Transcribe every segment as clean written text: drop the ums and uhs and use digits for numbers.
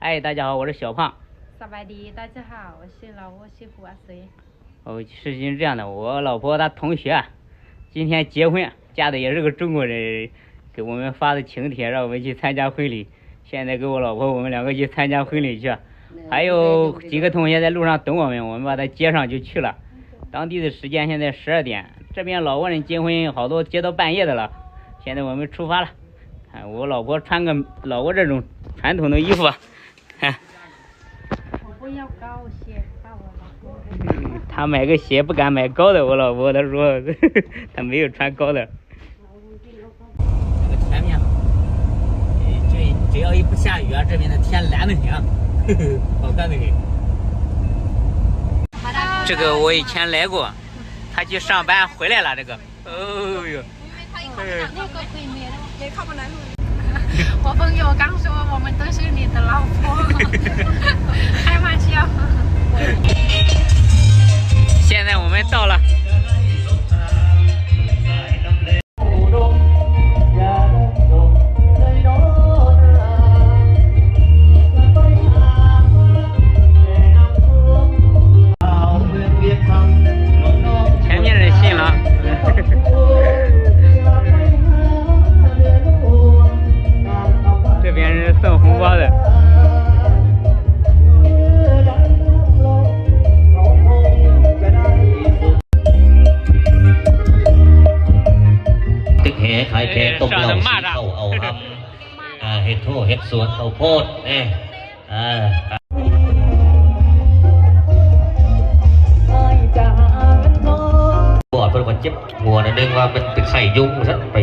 哎，大家好，我是小胖。萨拜迪，大家好，我是老婆媳妇阿水。事情是这样的，我老婆她同学今天结婚，嫁的也是个中国人，给我们发的请帖，让我们去参加婚礼。现在跟我老婆我们两个去参加婚礼去，还有几个同学在路上等我们，我们把他接上就去了。当地的时间现在12点，这边老挝人结婚好多结到半夜的了。现在我们出发了，看我老婆穿个老挝这种传统的衣服，看。我不要高鞋，怕我老婆。他买个鞋不敢买高的，我老婆她说她没有穿高的。这个前面，只要一不下雨啊，这边的天蓝的很，好看的很。这个我以前来过，他去上班回来了，这个，哦哟。我朋友刚说我们都是你的老婆，开玩笑。现在我们到了。前面是新郎。这边是送红包的。ขายแขกต้มเหล้าสีเข้าเอาครับเห็ดโถเห็ดสวนข้าวโพดปวดเพิ่นว่าเจ็บหัวนะนึงว่ามันเป็นไข้ยุงซะไป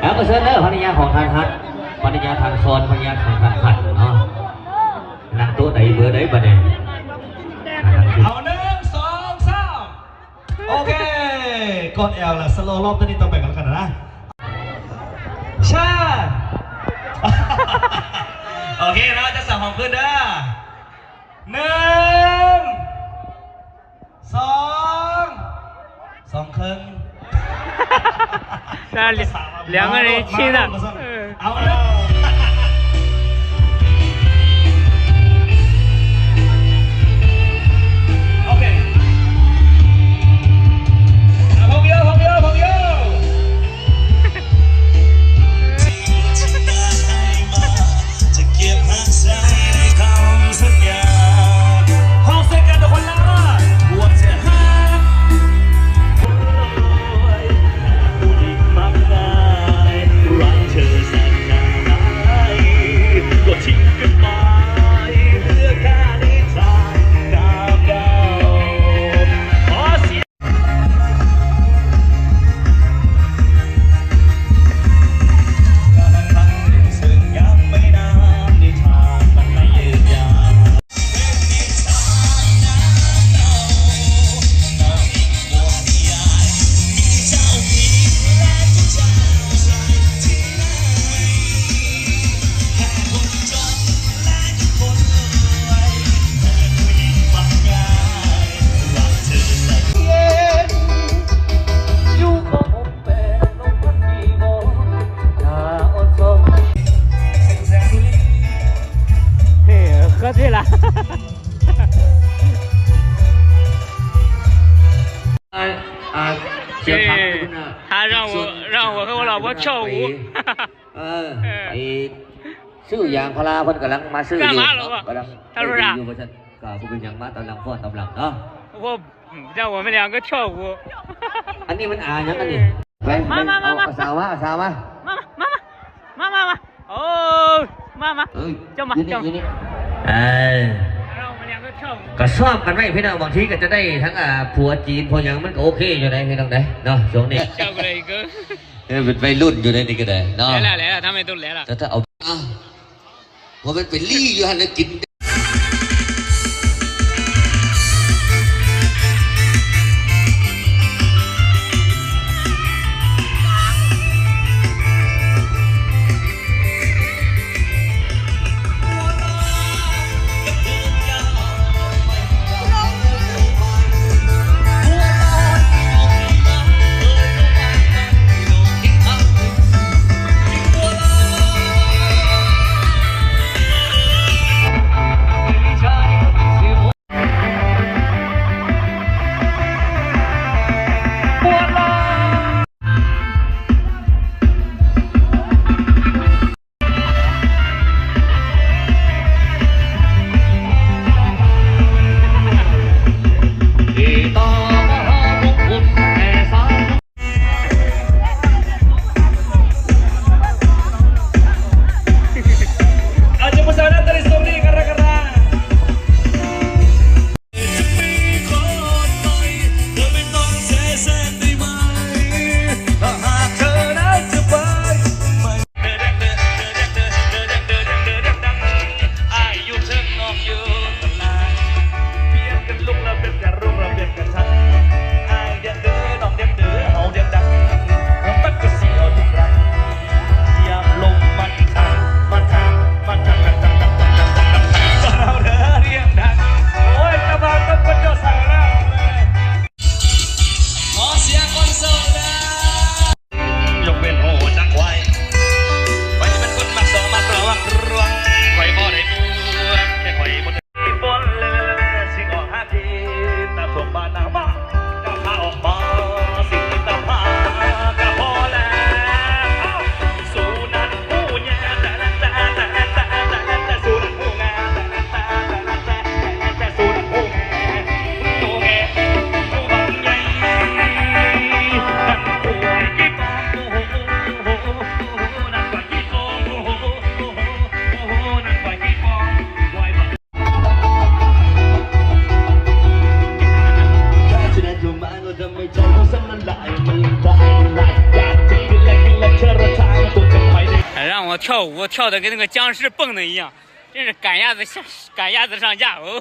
แล้วก็เชิญเด้อภรรยาของทานฮัทภรรยาทานคอนภรรยาของทานขัดเนาะนั่งโต๊ะไหนเบอร์ไหนบัดเนี่ยเอา1 2 3โอเคกดแอลละสโลว์รอบตัวนี้ต้องแบ่งกันแล้วกันนะชาโอเคเราจะสั่งของขึ้นเด้อ1 2 ครึ่ง那两个人亲的。เอาเลยโอเค朋友จะเก็บหักใจในคำสัญญาห้องเซ็นกันทุกคนละบวกจะหา喝醉了。他让我和我老婆跳舞。ไปซื้อยางพาราเพิ่นกำลังมาซื้ออยู่กำลัง他说啥？อยู่ว่าซั่นก็บ่เป็นหยังมาตำลังฟ้อนตำลังเนาะ让我们两个跳舞。อันนี้มันหยังอันนี้ไปเอาสาวมา妈妈哦妈妈叫妈叫妈ก็ซ้อมกันไว้พี่น้องบางทีก็จะได้ทั้งผัวจีนผัวหยังมันก็โอเคอยู่ในพี่น้องได้เนาะช่วงนี้เป็นวัยรุ่นอยู่ในนี้ก็ได้เนาะ来了他们都来了แต่ถ้าเอา我们เป็นลี่อยู่หันกิน跳舞跳的跟那个僵尸蹦的一样，真是赶鸭子上架哦。